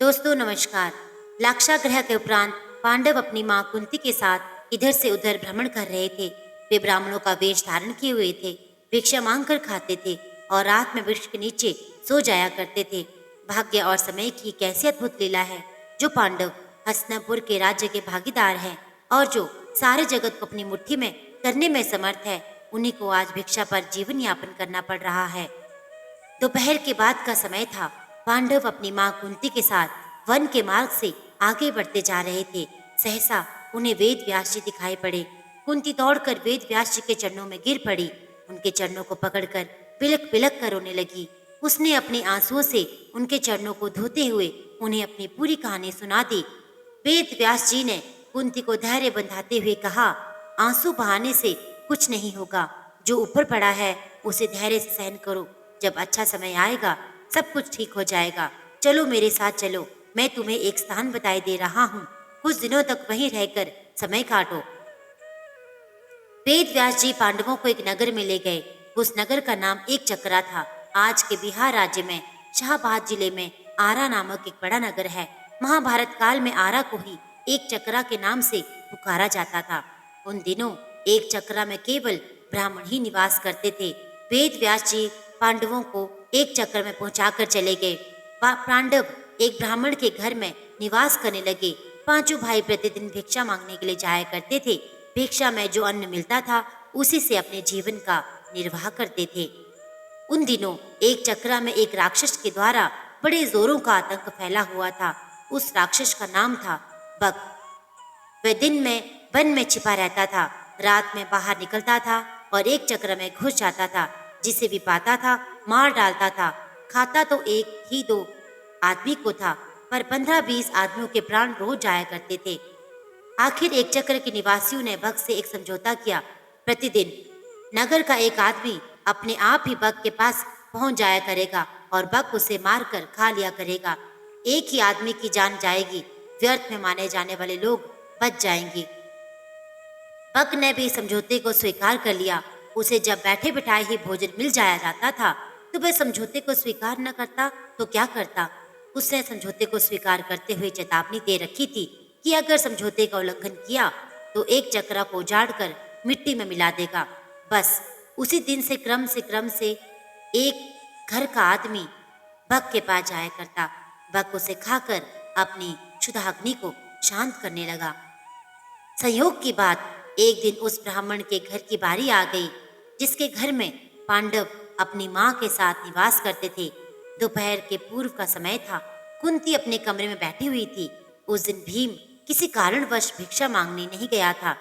दोस्तों नमस्कार। लाक्षागृह के उपरांत पांडव अपनी मां कुंती के साथ इधर से उधर भ्रमण कर रहे थे। वे ब्राह्मणों का वेश धारण किए हुए थे, भिक्षा मांग कर खाते थे और रात में वृक्ष के नीचे सो जाया करते थे। भाग्य और समय की कैसी अद्भुत लीला है। जो पांडव हस्तिनापुर के राज्य के भागीदार हैं और जो सारे जगत को अपनी मुट्ठी में करने में समर्थ है, उन्हीं को आज भिक्षा पर जीवन यापन करना पड़ रहा है। दोपहर के बाद का समय था। पांडव अपनी मां कुंती के साथ वन के मार्ग से आगे बढ़ते जा रहे थे। सहसा उन्हें वेद व्यास जी दिखाई पड़े। कुंती दौड़कर वेद व्यास जी के चरणों में गिर पड़ी। उनके चरणों को पकड़कर बिलक बिलक कर रोने लगी। उसने अपने आंसुओं से उनके चरणों को धोते हुए उन्हें अपनी पूरी कहानी सुना दी। वेद व्यास जी ने कुंती को धैर्य बंधाते हुए कहा, आंसू बहाने से कुछ नहीं होगा। जो ऊपर पड़ा है उसे धैर्य से सहन करो। जब अच्छा समय आएगा सब कुछ ठीक हो जाएगा। चलो मेरे साथ चलो, मैं तुम्हें एक स्थान बताए दे रहा हूँ। कुछ दिनों तक वहीं रहकर समय काटो। वेद व्यास जी पांडवों को एक नगर में ले गए। उस नगर का नाम एक चक्रा था। आज के बिहार राज्य में शाहबाद जिले में आरा नामक एक बड़ा नगर है। महाभारत काल में आरा को ही एक चक्रा के नाम से पुकारा जाता था। उन दिनों एक चक्रा में केवल ब्राह्मण ही निवास करते थे। वेद व्यास जी पांडवों को एक चक्र में पहुंचाकर चले गए। पांडव एक ब्राह्मण के घर में निवास करने लगे। पांचों भाई प्रतिदिन भिक्षा मांगने के लिए जाया करते थे। भिक्षा में जो अन्न मिलता था उसी से अपने जीवन का निर्वाह करते थे। उन दिनों एक चक्रा में एक राक्षस के द्वारा बड़े जोरों का आतंक फैला हुआ था। उस राक्षस का नाम था बक। वह दिन में वन में छिपा रहता था, रात में बाहर निकलता था और एक चक्र में घुस जाता था। जिसे भी पाता था मार डालता था। खाता तो एक ही दो आदमी को था, पर 15-20 आदमियों के प्राण रोज जाया करते थे। आखिर एक चक्र के निवासियों ने बक से एक समझौता किया। प्रतिदिन नगर का एक आदमी अपने आप ही बक के पास पहुंच जाया करेगा और बक उसे मारकर खा लिया करेगा। एक ही आदमी की जान जाएगी, व्यर्थ में माने जाने वाले लोग बच जाएंगे। बक ने भी समझौते को स्वीकार कर लिया। उसे जब बैठे बिठाए ही भोजन मिल जाया जाता था तो वह समझौते को स्वीकार न करता तो क्या करता। उसने समझौते को स्वीकार करते हुए चेतावनी दे रखी थी कि अगर समझौते का उल्लंघन किया तो एक चक्रा को उजाड़कर मिट्टी में मिला देगा। बस उसी दिन से क्रम से एक घर का आदमी बक के पास जाया करता। बक उसे खाकर अपनी क्षुधाग्नि को शांत करने लगा। संयोग की बात, एक दिन उस ब्राह्मण के घर की बारी आ गई जिसके घर में पांडव अपनी मां के साथ निवास करते थे। दोपहर के पूर्व का समय था। कुंती अपने कमरे में बैठी हुई थी। उस दिन भीम किसी कारणवश भिक्षा मांगने नहीं गया था।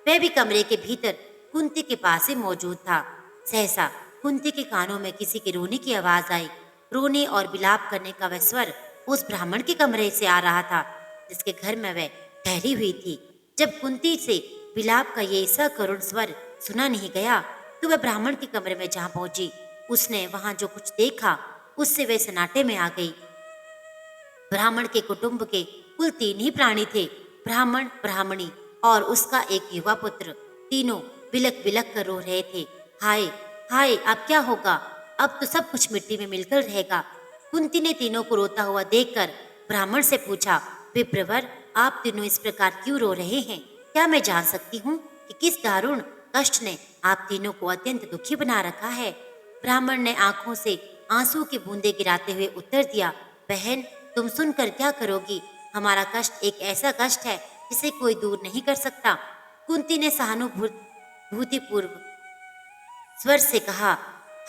वह भी कमरे के भीतर कुंती के पास ही मौजूद था। सहसा कुंती के कानों में किसी के रोने की आवाज आई। रोने और विलाप करने का वह स्वर उस ब्राह्मण के कमरे से आ रहा था जिसके घर में वह ठहरी हुई थी। जब कुंती से विलाप का ये सकरुण स्वर सुना नहीं गया तो वह ब्राह्मण के कमरे में जहाँ पहुंची, उसने वहां जो कुछ देखा उससे वह सन्नाटे में आ गई। ब्राह्मण के कुटुंब के कुल 3 ही प्राणी थे, ब्राह्मण, ब्राह्मणी और उसका एक युवा पुत्र। तीनों बिलक बिलक कर रो रहे थे। हाय हाय, अब क्या होगा? अब तो सब कुछ मिट्टी में मिलकर रहेगा। कुंती ने तीनों को रोता हुआ देखकर ब्राह्मण से पूछा, विप्रवर, आप तीनों इस प्रकार क्यों रो रहे हैं? क्या मैं जान सकती हूँ कि किस दारुण कष्ट ने आप तीनों को अत्यंत दुखी बना रखा है? ब्राह्मण ने आंखों से आंसू की बूंदें गिराते हुए उत्तर दिया, बहन, तुम सुनकर क्या करोगी? हमारा कष्ट एक ऐसा कष्ट है जिसे कोई दूर नहीं कर सकता। कुंती ने सहानुभूतिपूर्व स्वर से कहा,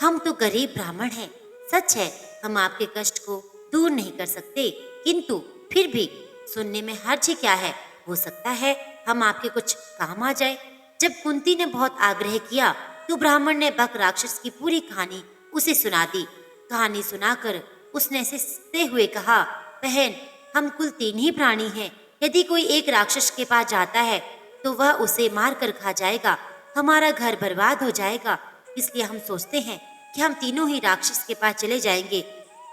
हम तो गरीब ब्राह्मण हैं। सच है, हम आपके कष्ट को दूर नहीं कर सकते, किंतु फिर भी सुनने में हर्ज क्या है? हो सकता है हम आपके कुछ काम आ जाए। जब कुंती ने बहुत आग्रह किया तो ब्राह्मण ने बक राक्षस की पूरी कहानी उसे सुना दी। कहानी सुनाकर उसने हंसते हुए कहा, बहन, हम कुल 3 ही प्राणी हैं। यदि कोई एक राक्षस के पास जाता है तो वह उसे मार कर खा जाएगा। हमारा घर बर्बाद हो जाएगा। इसलिए हम सोचते हैं कि हम तीनों ही राक्षस के पास चले जाएंगे।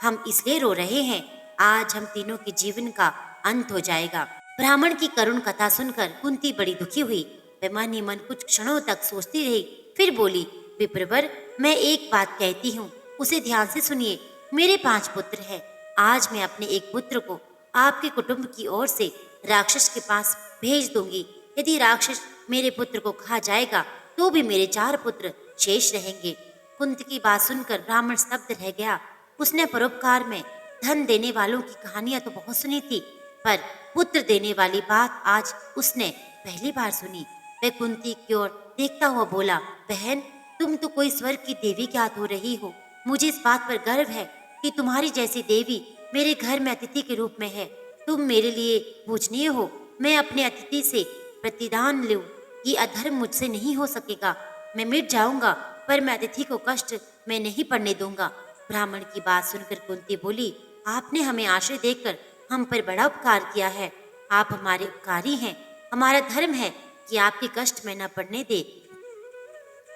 हम इसलिए रो रहे हैं, आज हम तीनों के जीवन का अंत हो जाएगा। ब्राह्मण की करुण कथा सुनकर कुंती बड़ी दुखी हुई। वह मन ही मन कुछ क्षणों तक सोचती रही, फिर बोली, विप्रवर, मैं एक बात कहती हूँ, उसे ध्यान से सुनिए। मेरे 5 पुत्र हैं। आज मैं अपने एक पुत्र को आपके कुटुंब की ओर से राक्षस के पास भेज दूंगी। यदि राक्षस मेरे पुत्र को खा जाएगा तो भी मेरे 4 पुत्र शेष रहेंगे। कुंती की बात सुनकर ब्राह्मण स्तब्ध रह गया। उसने परोपकार में धन देने वालों की कहानियां तो बहुत सुनी थी, पर पुत्र देने वाली बात आज उसने पहली बार सुनी। वह कुंती की ओर देखता हुआ बोला, बहन, तुम तो कोई स्वर्ग की देवी ज्ञात हो रही हो। मुझे इस बात पर गर्व है कि तुम्हारी जैसी देवी मेरे घर में अतिथि के रूप में है। तुम मेरे लिए पूजनीय हो। मैं अपने अतिथि से प्रतिदान लूं। ये अधर्म मुझसे नहीं हो सकेगा। मैं मिट जाऊंगा, पर मैं अतिथि को कष्ट मैं नहीं पड़ने दूंगा। ब्राह्मण की बात सुनकर कुंती बोली, आपने हमें आश्रय देकर हम पर बड़ा उपकार किया है। आप हमारे उपकारी हैं। हमारा धर्म है कि आपके कष्ट में न पड़ने दे।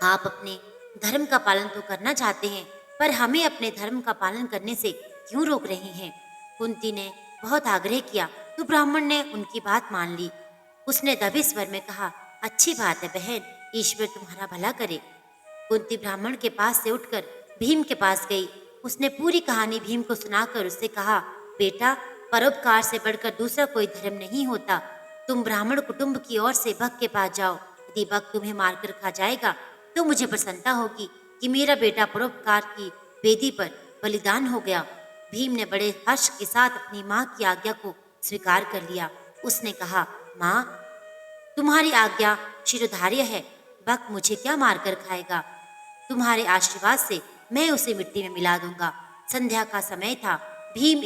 आप अपने धर्म का पालन तो करना चाहते हैं, पर हमें अपने धर्म का पालन करने से क्यों रोक रहे हैं? कुंती ने बहुत आग्रह किया तो ब्राह्मण ने उनकी बात मान ली। उसने दबे स्वर में कहा, अच्छी बात है बहन, ईश्वर तुम्हारा भला करे। कुंती ब्राह्मण के पास से उठकर भीम के पास गई। उसने पूरी कहानी भीम को सुनाकर उससे कहा, बेटा, परोपकार से बढ़कर दूसरा कोई धर्म नहीं होता। तुम ब्राह्मण कुटुंब की ओर से भक्त के पास जाओ। यदि भक्त तुम्हें मारकर खा जाएगा तो मुझे प्रसन्नता होगी कि मेरा बेटा परोपकार की वेदी पर बलिदान हो गया। भीम ने बड़े हर्ष के साथ अपनी माँ की आज्ञा को स्वीकार कर लिया। उसने कहा, माँ, तुम्हारी आज्ञा शिरोधार्य है। भक्त मुझे क्या मारकर खाएगा? तुम्हारे आशीर्वाद से मैं उसे मिट्टी में मिला दूंगा। संध्या का समय था। भीम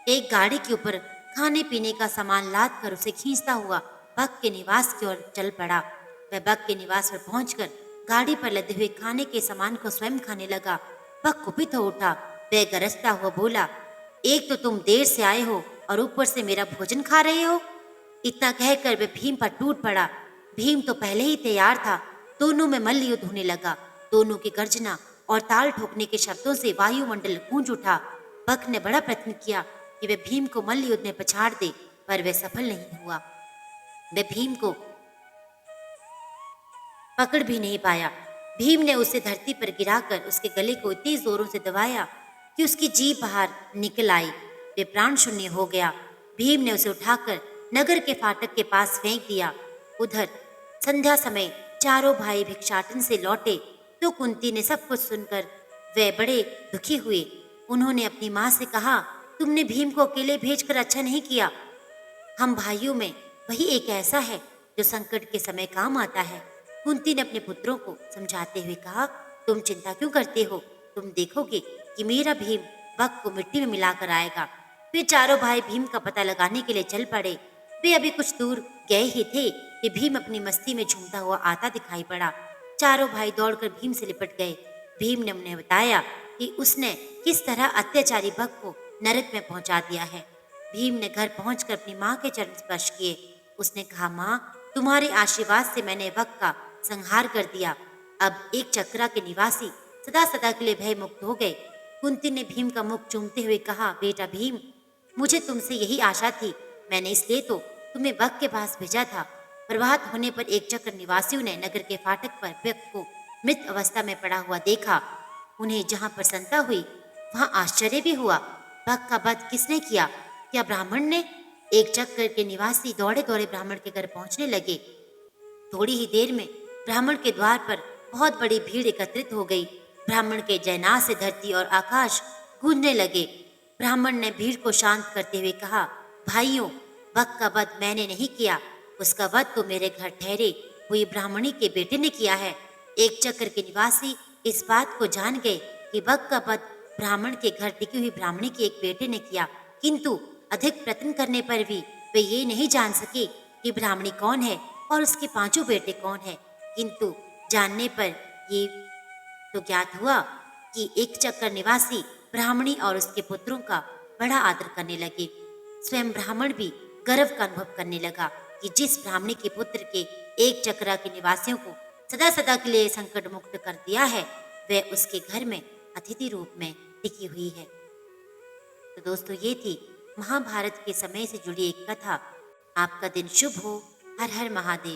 एक गाड़ी के ऊपर खाने पीने का सामान लाद कर उसे खींचता हुआ बक के निवास की ओर चल पड़ा। वह बक के निवास पर पहुंचकर गाड़ी पर लदे हुए खाने के सामान को स्वयं खाने लगा। बक कुपित हो उठा। वह गरजता हुआ बोला, एक तो तुम देर से आए हो और ऊपर से मेरा भोजन खा रहे हो। इतना कहकर वह भीम पर टूट पड़ा। भीम तो पहले ही तैयार था। दोनों में मल्ल युद्ध होने लगा। दोनों की गर्जना और ताल ठोकने के शब्दों से वायुमंडल गूंज उठा। बक ने बड़ा प्रयत्न किया कि वह भीम को मल्ल युद्ध में पछाड़ दे, पर वह सफल नहीं हुआ। वह भीम को पकड़ भी नहीं पाया। भीम ने उसे धरती पर गिराकर उसके गले को इतनी जोरों से दबाया कि उसकी जीभ बाहर निकल आई। वे प्राण शून्य हो गया। भीम ने उसे उठाकर नगर के फाटक के पास फेंक दिया। उधर संध्या समय चारों भाई भिक्षाटन से लौटे तो कुंती ने सब कुछ सुनकर वे बड़े दुखी हुए। उन्होंने अपनी माँ से कहा, तुमने भीम को अकेले भेजकर अच्छा नहीं किया। हम भाइयों में वही एक ऐसा है जो संकट के समय काम आता है। कुंती ने अपने पुत्रों को समझाते हुए कहा, तुम चिंता क्यों करते हो? तुम देखोगे कि मेरा भीम बक को मिट्टी में मिलाकर आएगा। वे चारों भाई भीम का पता लगाने के लिए चल पड़े। वे अभी कुछ दूर गए ही थे कि भीम अपनी मस्ती में झूमता हुआ आता दिखाई पड़ा। चारों भाई दौड़कर भीम से लिपट गए। भीम ने उन्हें बताया कि उसने किस तरह अत्याचारी बक को नरक में पहुंचा दिया है। भीम ने घर पहुंचकर अपनी माँ के चरण स्पर्श किए। उसने कहा, माँ, तुम्हारे आशीर्वाद से मैंने बक का संहार कर दिया। अब एक चक्रा के निवासी सदा सदा के लिए भय मुक्त हो गए। कुंती ने भीम का मुख चूमते हुए कहा, बेटा भीम, मुझे तुमसे यही आशा थी। मैंने इसलिए तो तुम्हें बक के पास भेजा था। प्रभात होने पर एक चक्र निवासियों ने नगर के फाटक पर बक को मृत अवस्था में पड़ा हुआ देखा। उन्हें जहाँ प्रसन्नता हुई वहाँ आश्चर्य भी हुआ। बक का वध किसने किया? क्या ब्राह्मण ने? एक चक्र के निवासी दौड़े दौड़े ब्राह्मण के घर पहुंचने लगे। थोड़ी ही देर में ब्राह्मण के द्वार पर बहुत बड़ी भीड़ एकत्रित हो गई। ब्राह्मण के जयनाद से धरती और आकाश गूंजने लगे। ब्राह्मण ने भीड़ को शांत करते हुए कहा, भाइयों, बक का वध मैंने नहीं किया। उसका वध तो मेरे घर ठहरे हुई ब्राह्मणी के बेटे ने किया है। एक चक्र के निवासी इस बात को जान गए कि बक का वध ब्राह्मण के घर टिकी हुई ब्राह्मणी के एक बेटे ने किया, किंतु अधिक प्रयत्न करने पर भी वे ये नहीं जान सके कि ब्राह्मणी कौन है और उसके 5 बेटे कौन है। किंतु जानने पर ये तो ज्ञात हुआ कि एक चक्कर निवासी ब्राह्मणी और उसके पुत्रों का बड़ा आदर करने लगे। स्वयं ब्राह्मण भी गर्व का अनुभव करने लगा कि जिस ब्राह्मणी के पुत्र के एक चक्रा के निवासियों को सदा सदा के लिए संकट मुक्त कर दिया है, वह उसके घर में अतिथि रूप में टिकी हुई है। तो दोस्तों, ये थी महाभारत के समय से जुड़ी एक कथा। आपका दिन शुभ हो। हर हर महादेव।